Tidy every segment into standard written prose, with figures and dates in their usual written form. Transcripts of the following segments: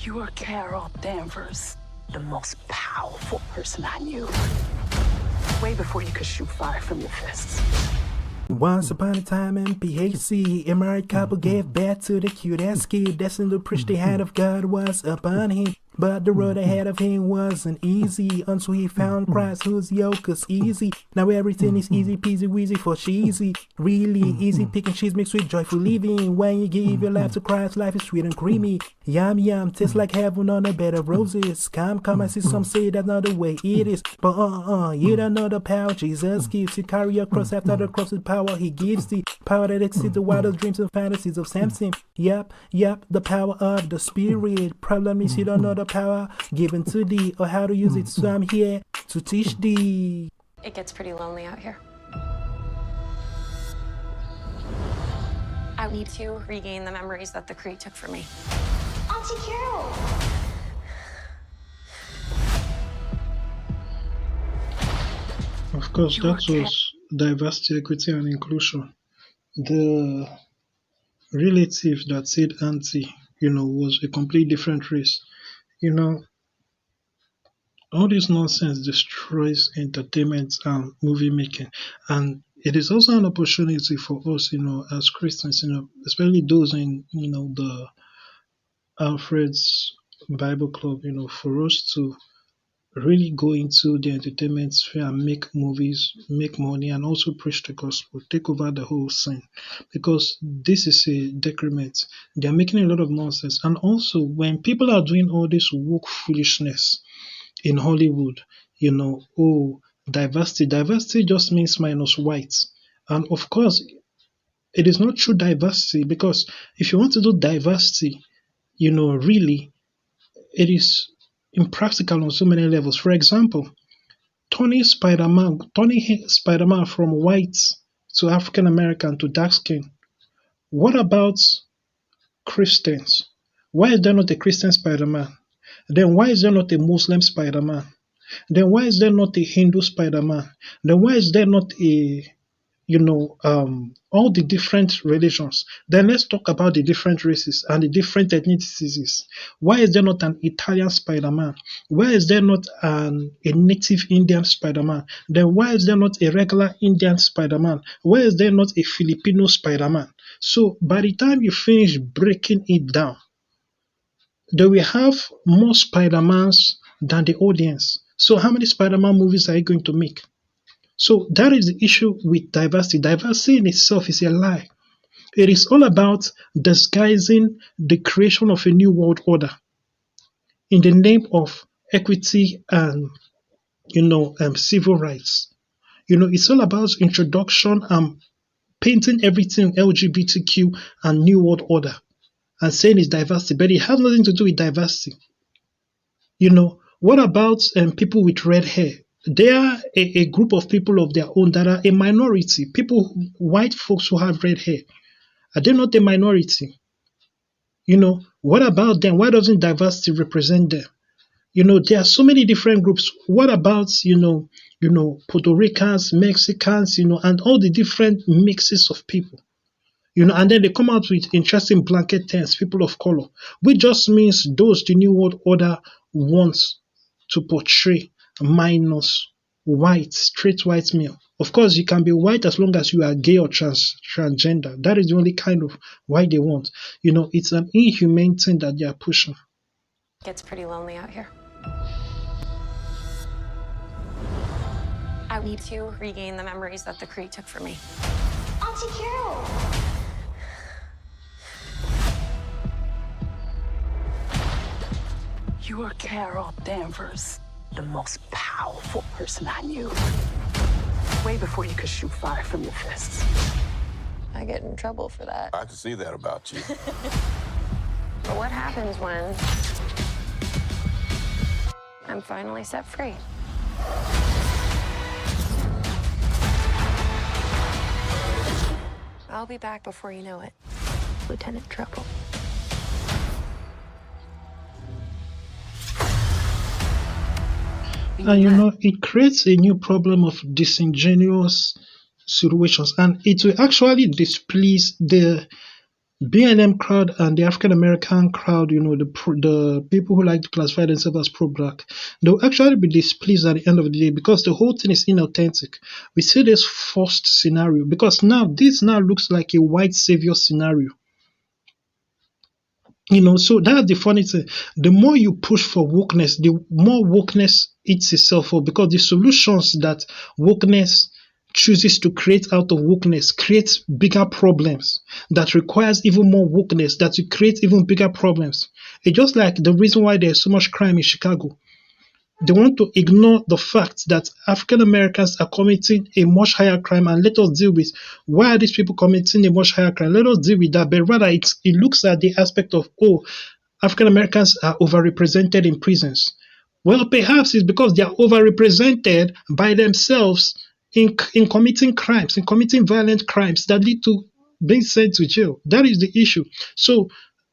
You are Carol Danvers, the most powerful person I knew. Way before you could shoot fire from your fists. Once upon a time in PHC, a married couple gave birth to the cutest kid. Destined to preach the hand of God was upon him. But the road ahead of him wasn't easy until he found Christ, whose yoke is easy. Now everything is easy peasy weezy for cheesy. Really easy picking cheese mixed with joyful living. When you give your life to Christ, life is sweet and creamy. Yum yum, tastes like heaven on a bed of roses. Come, I see some say that's not the way it is. But you don't know the power Jesus gives. You carry your cross after the cross with power he gives thee. Power that exceeds the wildest dreams and fantasies of Samson. Yep, the power of the Spirit. Problem is you don't know the power given to thee or how to use it, so I'm here to teach thee. It gets pretty lonely out here. I need to regain the memories that the Cree took from me. Auntie Carol! Of course, that was diversity, equity, and inclusion. The relative that said auntie, was a completely different race. All this nonsense destroys entertainment and movie making. And it is also an opportunity for us, as Christians, especially those in, the Alfred's Bible Club, for us to really go into the entertainment sphere and make movies, make money, and also preach the gospel, take over the whole scene. Because this is a decrement. They are making a lot of nonsense. And also, when people are doing all this woke foolishness in Hollywood, diversity. Diversity just means minus white. And of course, it is not true diversity, because if you want to do diversity, really, it is impractical on so many levels. For example, turning Spider-Man from white to African American to dark skin. What about Christians? Why is there not a Christian Spider-Man? Then why is there not a Muslim Spider-Man? Then why is there not a Hindu Spider-Man? Then why is there not all the different religions? Then let's talk about the different races and the different ethnicities. Why is there not an Italian Spider-Man? Why is there not a native Indian Spider-Man? Then why is there not a regular Indian Spider-Man? Why is there not a Filipino Spider-Man? So by the time you finish breaking it down, they will have more Spider-Mans than the audience. So how many Spider-Man movies are you going to make? So that is the issue with diversity. Diversity in itself is a lie. It is all about disguising the creation of a new world order in the name of equity and civil rights. It's all about introduction and painting everything LGBTQ and new world order and saying it's diversity, but it has nothing to do with diversity. What about people with red hair? They are a group of people of their own that are a minority. White folks who have red hair. Are they not a minority? What about them? Why doesn't diversity represent them? There are so many different groups. What about, Puerto Ricans, Mexicans, and all the different mixes of people? And then they come out with interesting blanket terms, people of color, which just means those the New World Order wants to portray minus white, straight white male. Of course, you can be white as long as you are gay or transgender. That is the only kind of white they want. It's an inhumane thing that they are pushing. It gets pretty lonely out here. I need to regain the memories that the Cree took from me. Auntie Carol! You are Carol Danvers, the most powerful person I knew. Way before you could shoot fire from your fists. I get in trouble for that. I can see that about you. But what happens when I'm finally set free? I'll be back before you know it. Lieutenant Trouble. And it creates a new problem of disingenuous situations, and it will actually displease the BLM crowd and the African American crowd, the people who like to classify themselves as pro-black, they'll actually be displeased at the end of the day because the whole thing is inauthentic. We see this forced scenario because now this now looks like a white savior scenario. So that's the funny thing. The more you push for wokeness, the more wokeness eats itself up because the solutions that wokeness chooses to create out of wokeness creates bigger problems that requires even more wokeness that will create even bigger problems. It's just like the reason why there's so much crime in Chicago. They want to ignore the fact that African Americans are committing a much higher crime and let us deal with why are these people committing a much higher crime. Let us deal with that. But rather, it looks at the aspect of, African Americans are overrepresented in prisons. Well, perhaps it's because they are overrepresented by themselves in committing crimes, in committing violent crimes that lead to being sent to jail. That is the issue. So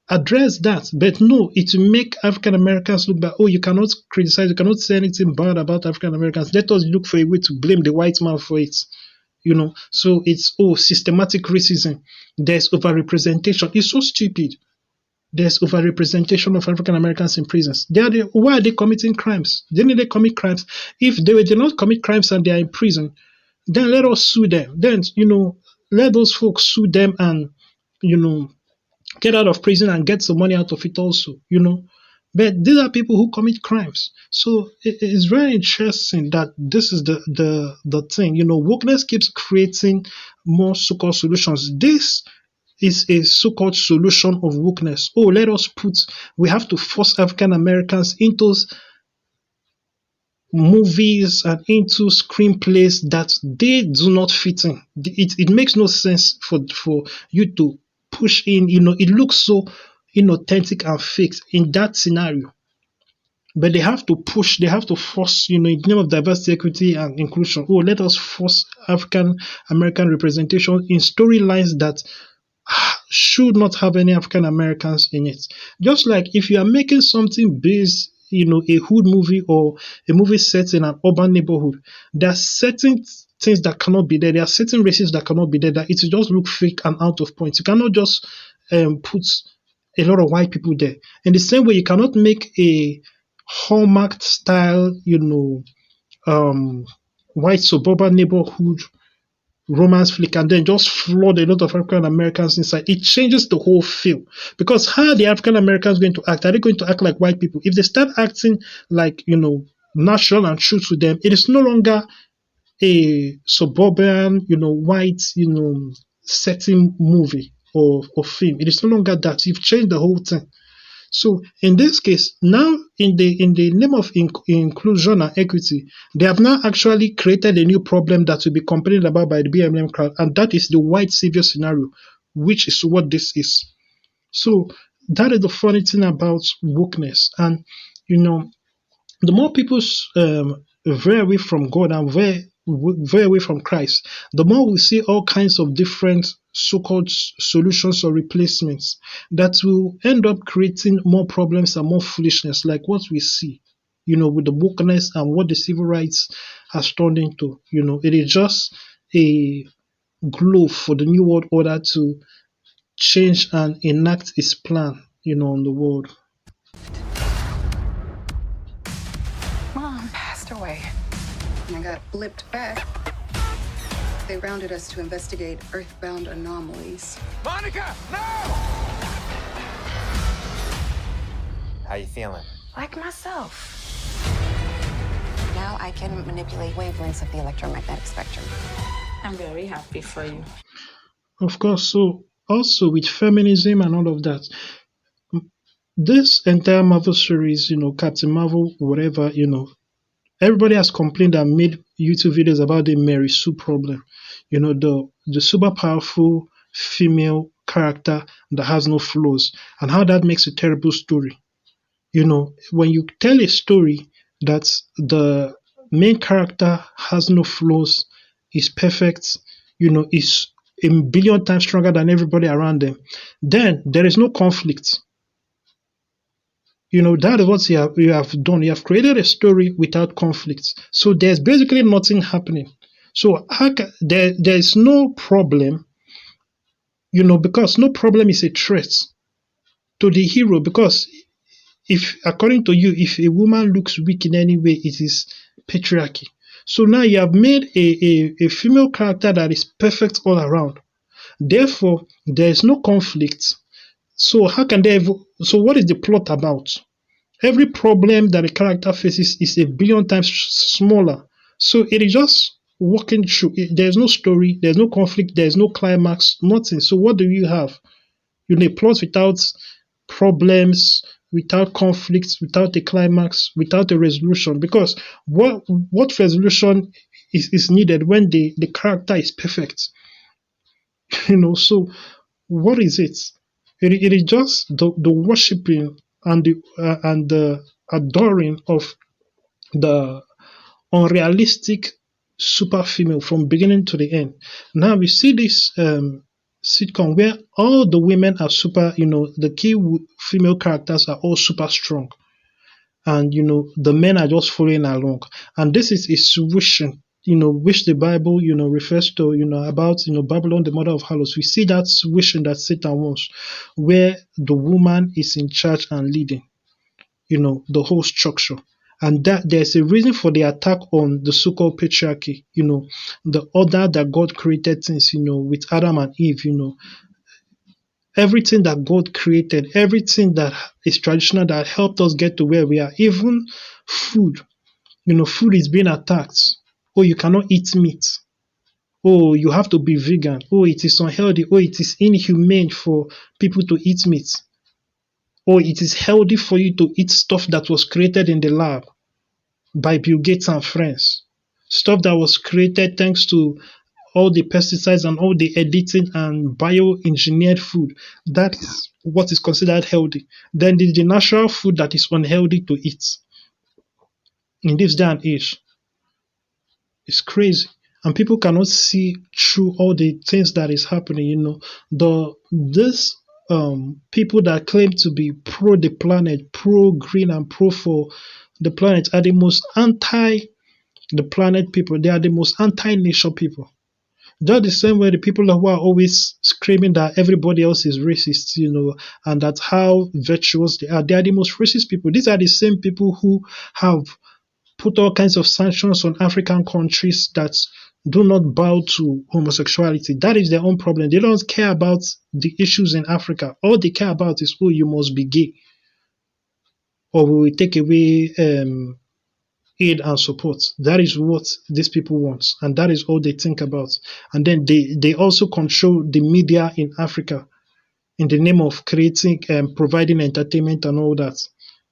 address that, but no, it will make African Americans look back. You cannot criticize, you cannot say anything bad about African Americans. Let us look for a way to blame the white man for it. So it's systematic racism. There's overrepresentation. It's so stupid. There's overrepresentation of African Americans in prisons. Why are they committing crimes? Didn't they commit crimes? If they did not commit crimes and they are in prison, then let us sue them. Then let those folks sue them and get out of prison and get some money out of it also, But these are people who commit crimes. So it's very interesting that this is the thing. Wokeness keeps creating more so-called solutions. This is a so-called solution of wokeness. We have to force African Americans into movies and into screenplays that they do not fit in. It makes no sense for you to push in, it looks so inauthentic and fake in that scenario. But they have to force, in the name of diversity, equity, and inclusion. Let us force African American representation in storylines that should not have any African Americans in it. Just like if you are making something based, a hood movie or a movie set in an urban neighborhood, there are certain things that cannot be there. There are certain races that cannot be there, that it will just look fake and out of point. You cannot just put a lot of white people there. In the same way, you cannot make a Hallmark style, white suburban neighborhood romance flick and then just flood a lot of African Americans inside. It changes the whole feel. Because how are the African Americans going to act? Are they going to act like white people? If they start acting like, natural and true to them, it is no longer a suburban, white, setting movie or film. It is no longer that. You've changed the whole thing. So in this case, now in the name of inclusion and equity, they have now actually created a new problem that will be complained about by the BLM crowd, and that is the white savior scenario, which is what this is. So that is the funny thing about wokeness. And the more people veer away from God and veer away from Christ, the more we see all kinds of different so-called solutions or replacements that will end up creating more problems and more foolishness, like what we see, with the wokeness and what the civil rights has turned into. It is just a glove for the New World Order to change and enact its plan, on the world. Mom passed away. And I got blipped back. They rounded us to investigate earthbound anomalies. Monica, no! How you feeling? Like myself. Now I can manipulate wavelengths of the electromagnetic spectrum. I'm very happy for you. Of course. So also with feminism and all of that, this entire Marvel series, Captain Marvel, whatever, everybody has complained and made YouTube videos about the Mary Sue problem. The super powerful female character that has no flaws, and how that makes a terrible story. When you tell a story that the main character has no flaws, is perfect, is a billion times stronger than everybody around them, then there is no conflict. That is what you have done. You have created a story without conflict. So there's basically nothing happening. So there is no problem because no problem is a threat to the hero. Because if, according to you, if a woman looks weak in any way, it is patriarchy. So now you have made a female character that is perfect all around. Therefore, there is no conflict. So how can they? So what is the plot about? Every problem that a character faces is a billion times smaller. So it is just walking through. There's no story, there's no conflict, there's no climax, nothing. So what do you have? A plot without problems, without conflicts, without a climax, without a resolution. Because what resolution is needed when the character is perfect? So what is it? It is just the worshipping and the adoring of the unrealistic super female from beginning to the end. Now we see this sitcom where all the women are super, the key female characters are all super strong, and the men are just following along. And this is a solution, which the Bible, refers to, about, Babylon, the mother of harlots. We see that solution that Satan wants, where the woman is in charge and leading, the whole structure. And that there's a reason for the attack on the so-called patriarchy, the order that God created things, with Adam and Eve, everything that God created, everything that is traditional that helped us get to where we are, even food, food is being attacked. Oh, you cannot eat meat. Oh, you have to be vegan. Oh, it is unhealthy. Oh, it is inhumane for people to eat meat. Oh, it is healthy for you to eat stuff that was created in the lab by Bill Gates and friends. Stuff that was created thanks to all the pesticides and all the editing and bioengineered food. That is what is considered healthy. Then there's the natural food that is unhealthy to eat. In this day and age, it's crazy. And people cannot see through all the things that is happening. This people that claim to be pro the planet, pro green and pro for the planet are the most anti the planet people. They are the most anti-nature people. Just the same way the people who are always screaming that everybody else is racist, and that's how virtuous they are. They are the most racist people. These are the same people who have put all kinds of sanctions on African countries that do not bow to homosexuality. That is their own problem. They don't care about the issues in Africa. All they care about is, oh, you must be gay, or we will take away aid and support. That is what these people want, and that is all they think about. And then they also control the media in Africa in the name of creating and providing entertainment and all that.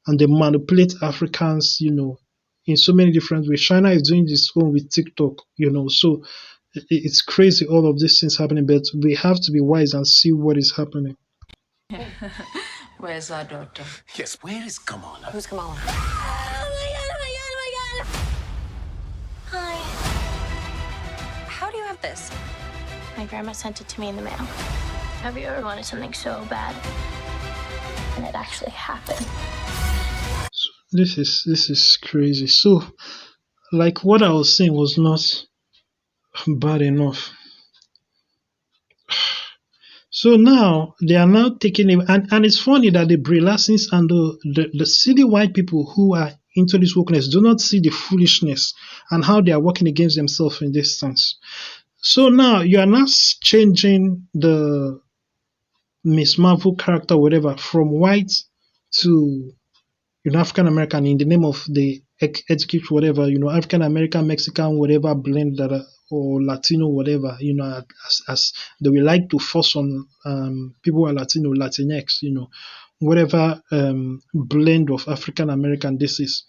And they manipulate Africans, in so many different ways. China is doing this own with TikTok, so it's crazy, all of these things happening, but we have to be wise and see what is happening. Where's our daughter? Yes, where is Kamala? Who's Kamala? Hi. How do you have this? My grandma sent it to me in the mail. Have you ever wanted something so bad and it actually happened? This is crazy. So, like what I was saying was not bad enough. So now they are now taking it, and it's funny that the Brie Larsons and the silly white people who are into this wokeness do not see the foolishness and how they are working against themselves in this sense. So now you are now changing the Miss Marvel character, whatever, from white to African American in the name of the execute whatever, African American, Mexican, whatever blend that or Latino, whatever, as they will like to force on people who are Latino, Latinx, whatever blend of African American this is,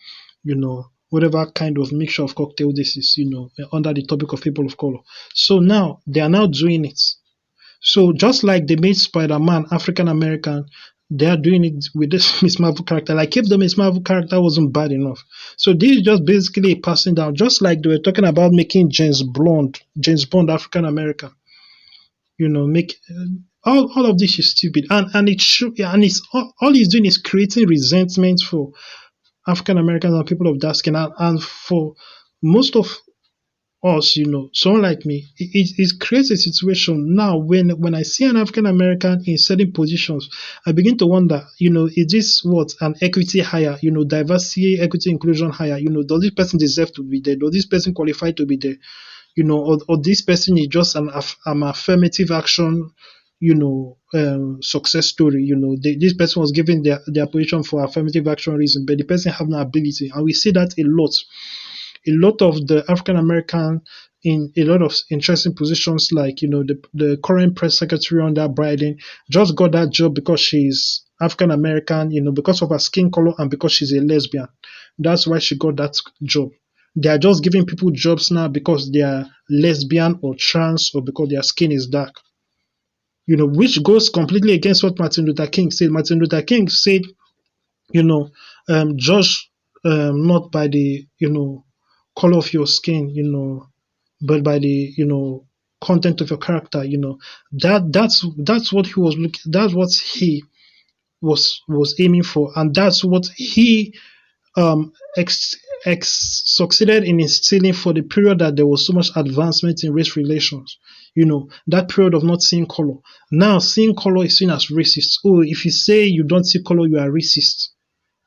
whatever kind of mixture of cocktail this is, under the topic of people of color. So now they are now doing it. So just like they made Spider-Man African American, they are doing it with this Miss Marvel character. Like if the Miss Marvel character wasn't bad enough. So this is just basically a passing down, just like they were talking about making James Bond African American. Make all of this is stupid, and it should, and it's all he's doing is creating resentment for African Americans and people of dark skin, and for most of us, someone like me, it creates a situation now when I see an African American in certain positions, I begin to wonder, is this what an equity hire, diversity, equity, inclusion hire, does this person deserve to be there? Does this person qualify to be there? Or this person is just an affirmative action, success story. This person was given their position for affirmative action reason, but the person have no ability, and we see that a lot. A lot of the African American in a lot of interesting positions, like the current press secretary under Biden, just got that job because she's African American, because of her skin color and because she's a lesbian. That's why she got that job. They are just giving people jobs now because they are lesbian or trans or because their skin is dark. Which goes completely against what Martin Luther King said. Martin Luther King said, judge not by the color of your skin, but by the content of your character. That's what he was looking. That's what he was aiming for, and that's what he succeeded in instilling for the period that there was so much advancement in race relations. That period of not seeing color. Now seeing color is seen as racist. Oh, if you say you don't see color, you are racist.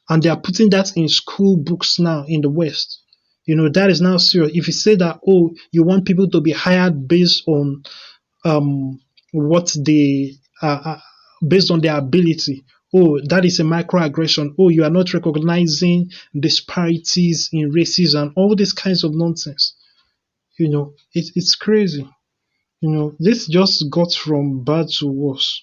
And they are putting that in school books now in the West. That is now serious. If you say that, oh, you want people to be hired based on what they based on their ability, oh, that is a microaggression. Oh, you are not recognizing disparities in races and all these kinds of nonsense. It's crazy. This just got from bad to worse.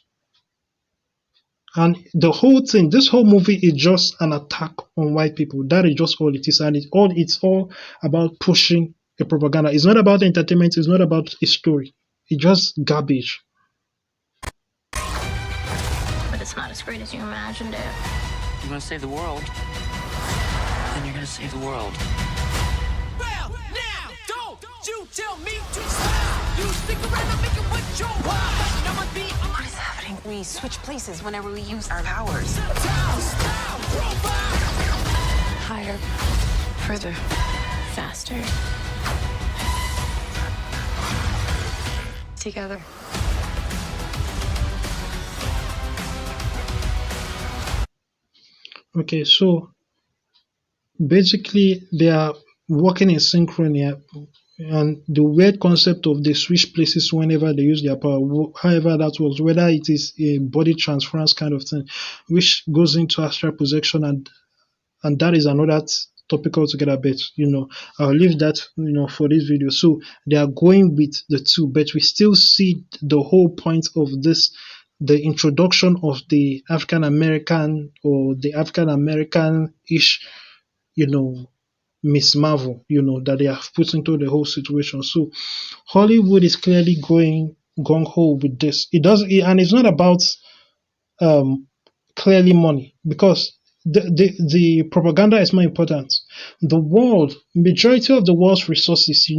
And the whole thing, this whole movie is just an attack on white people. That is just all it is. And it's all about pushing a propaganda. It's not about entertainment. It's not about a story. It's just garbage. But it's not as great as you imagined it. You want to save the world? Then you're going to save the world. Well, now, don't you tell me to stop. You stick around and make it what you want. What is happening? We switch places whenever we use our powers. Higher, further, faster. Together. Okay, so basically they are working in synchrony, and the weird concept of they switch places whenever they use their power, however that works, whether it is a body transference kind of thing, which goes into astral projection, and that is another topic altogether, but I'll leave that for this video. So they are going with the two, but we still see the whole point of this, the introduction of the African American or the African American-ish, Miss Marvel, that they have put into the whole situation. So Hollywood is clearly going gung-ho with this. And it's not about clearly money, because the propaganda is more important. The world, majority of the world's resources,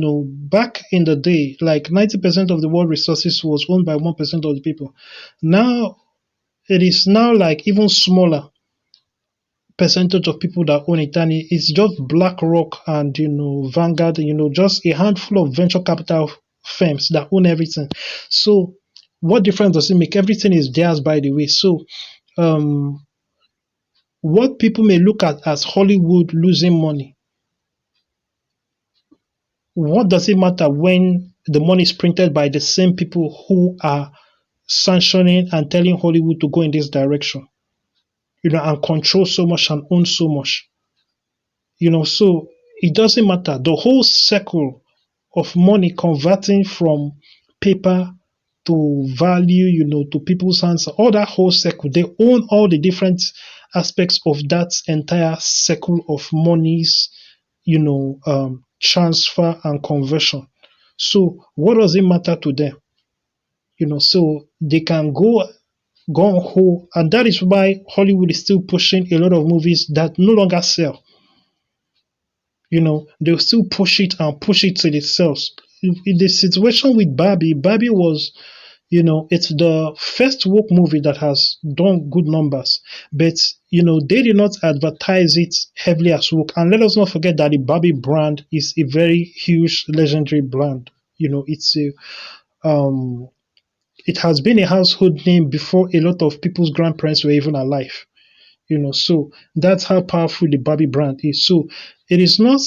back in the day, like 90% of the world resources was owned by 1% of the people. Now, it is now like even smaller percentage of people that own it, and it's just BlackRock and Vanguard, just a handful of venture capital firms that own everything. So what difference does it make? Everything is theirs, by the way. So what people may look at as Hollywood losing money, what does it matter when the money is printed by the same people who are sanctioning and telling Hollywood to go in this direction? And control so much and own so much. So it doesn't matter. The whole circle of money converting from paper to value, to people's hands, all that whole circle, they own all the different aspects of that entire circle of monies, transfer and conversion. So what does it matter to them? So they can go gung-ho, and that is why Hollywood is still pushing a lot of movies that no longer sell. They'll still push it and push it till it sells. In the situation with Barbie was, it's the first woke movie that has done good numbers, but they did not advertise it heavily as woke. And let us not forget that the Barbie brand is a very huge, legendary brand. It's a it has been a household name before a lot of people's grandparents were even alive. So that's how powerful the Barbie brand is. So it is not,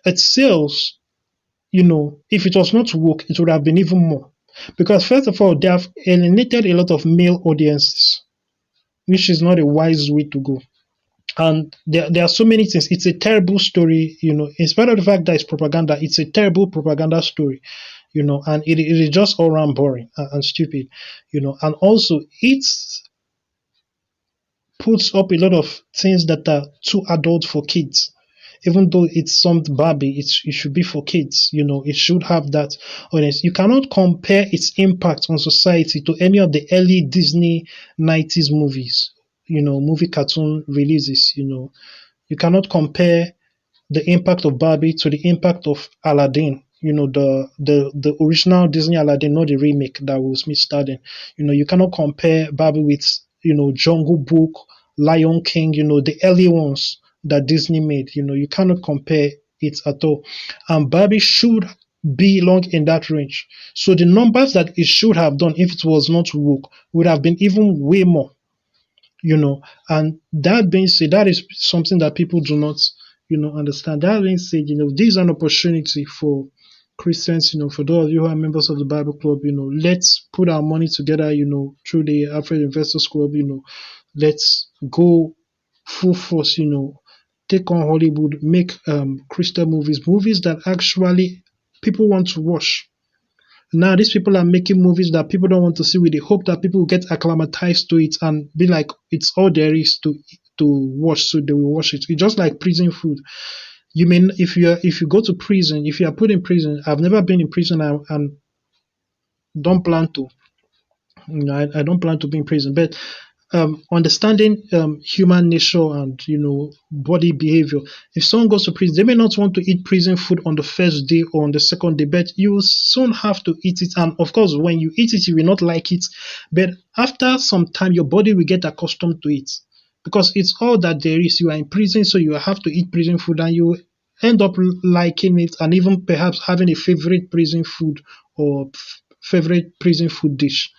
it sells, if it was not woke, it would have been even more. Because first of all, they have alienated a lot of male audiences, which is not a wise way to go. And there are so many things. It's a terrible story, in spite of the fact that it's propaganda, it's a terrible propaganda story, and it is just all around boring and stupid, and also it puts up a lot of things that are too adult for kids. Even though it's some Barbie, it should be for kids. It should have that audience. You cannot compare its impact on society to any of the early Disney 90s movies, movie cartoon releases. You cannot compare the impact of Barbie to the impact of Aladdin. The original Disney Aladdin, not the remake that Will Smith starred in. You cannot compare Barbie with Jungle Book, Lion King. The early ones that Disney made. You cannot compare it at all. And Barbie should belong in that range. So the numbers that it should have done if it was not woke would have been even way more. And that being said, that is something that people do not, understand. That being said, this is an opportunity for Christians, for those of you who are members of the Bible Club, let's put our money together, through the Alfred Investors Club, let's go full force, take on Hollywood, make Christian movies that actually people want to watch. Now these people are making movies that people don't want to see, with the hope that people will get acclimatized to it and be like, it's all there is to watch, so they will watch it. It's just like prison food. You mean if you go to prison, if you are put in prison, I've never been in prison and don't plan to. I don't plan to be in prison, but understanding human nature and body behavior. If someone goes to prison, they may not want to eat prison food on the first day or on the second day, but you will soon have to eat it. And of course, when you eat it, you will not like it. But after some time, your body will get accustomed to it, because it's all that there is. You are in prison, so you have to eat prison food, and you end up liking it, and even perhaps having a favorite prison food or favorite prison food dish.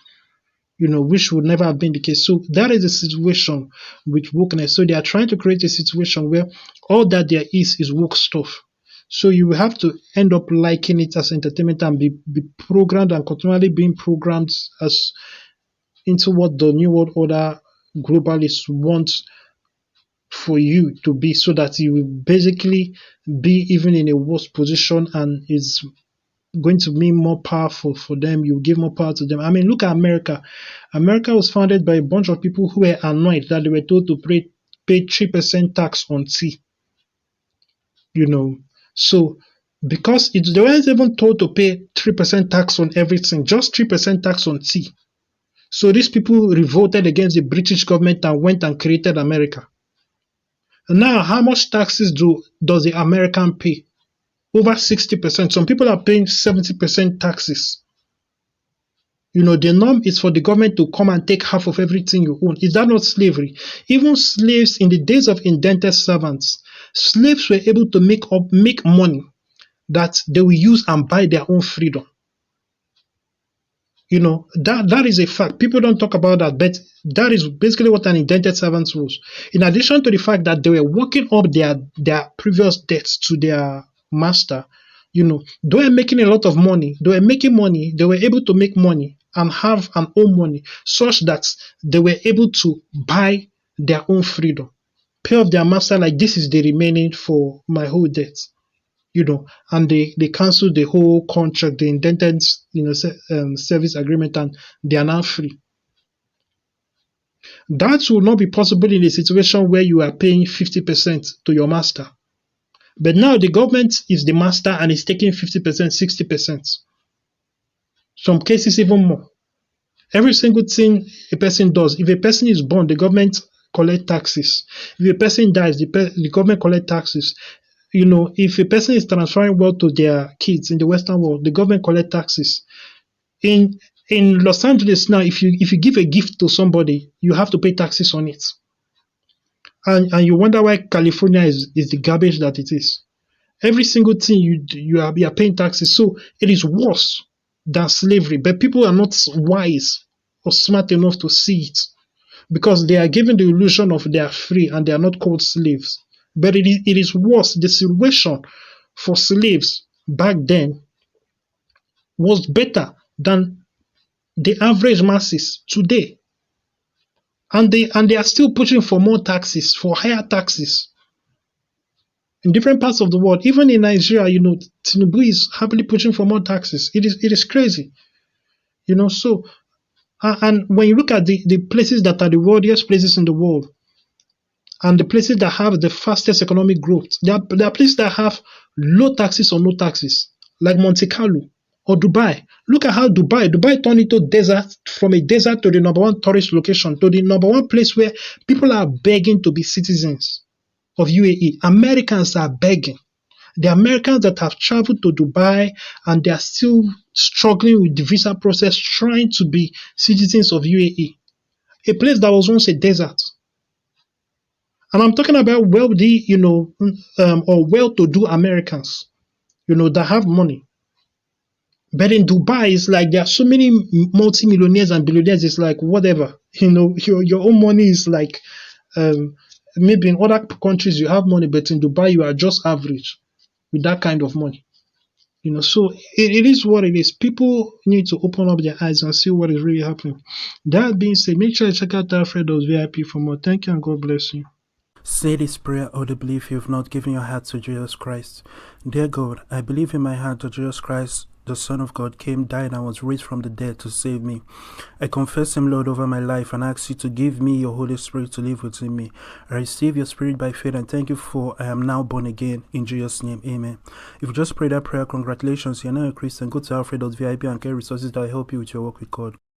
Which would never have been the case. So that is the situation with wokeness. So they are trying to create a situation where all that there is woke stuff. So you will have to end up liking it as entertainment and be programmed and continually being programmed as into what the New World Order globalists want for you to be, so that you will basically be even in a worse position, and it's going to be more powerful for them. You give more power to them. I mean, look at America. America was founded by a bunch of people who were annoyed that they were told to pay 3% tax on tea. So because they weren't even told to pay 3% tax on everything, just 3% tax on tea. So these people revolted against the British government and went and created America. And now, how much taxes does the American pay? Over 60%. Some people are paying 70% taxes. The norm is for the government to come and take half of everything you own. Is that not slavery? Even slaves, in the days of indented servants, slaves were able to make money that they will use and buy their own freedom. That is a fact. People don't talk about that, but that is basically what an indented servant was. In addition to the fact that they were working up their previous debts to their master, they were making a lot of money. They were making money. They were able to make money and have and own money, such that they were able to buy their own freedom, pay off their master, like, this is the remaining for my whole debt. And they canceled the whole contract, the indented service agreement, and they are now free. That will not be possible in a situation where you are paying 50% to your master. But now the government is the master and is taking 50%, 60%. Some cases even more. Every single thing a person does, if a person is born, the government collect taxes. If a person dies, the government collect taxes. If a person is transferring wealth to their kids in the Western world, the government collect taxes. In Los Angeles now, if you give a gift to somebody, you have to pay taxes on it. and you wonder why California is the garbage that it is. Every single thing you are paying taxes, so it is worse than slavery. But people are not wise or smart enough to see it because they are given the illusion of they are free and they are not called slaves. But it is worse. The situation for slaves back then was better than the average masses today. And they are still pushing for more taxes, for higher taxes. In different parts of the world, even in Nigeria, Tinubu is happily pushing for more taxes. It is crazy, So, and when you look at the places that are the wealthiest places in the world, and the places that have the fastest economic growth, there are places that have low taxes or no taxes, like Monte Carlo or Dubai. Look at how Dubai turned into desert, from a desert to the number one tourist location, to the number one place where people are begging to be citizens of UAE. Americans are begging. The Americans that have traveled to Dubai and they are still struggling with the visa process, trying to be citizens of UAE, a place that was once a desert. And I'm talking about wealthy, or well-to-do Americans, that have money. But in Dubai, it's like there are so many multi-millionaires and billionaires. It's like whatever, your own money is like, maybe in other countries you have money, but in Dubai you are just average with that kind of money. So it is what it is. People need to open up their eyes and see what is really happening. That being said, make sure you check out Alfred's VIP for more. Thank you and God bless you. Say this prayer audibly if you have not given your heart to Jesus Christ. Dear God, I believe in my heart that Jesus Christ, the Son of God, came, died, and was raised from the dead to save me. I confess Him, Lord, over my life and ask you to give me your Holy Spirit to live within me. I receive your Spirit by faith and thank you for I am now born again. In Jesus' name, amen. If you just prayed that prayer, congratulations, you're now a Christian. Go to Alfred.vip and get resources that will help you with your work with God.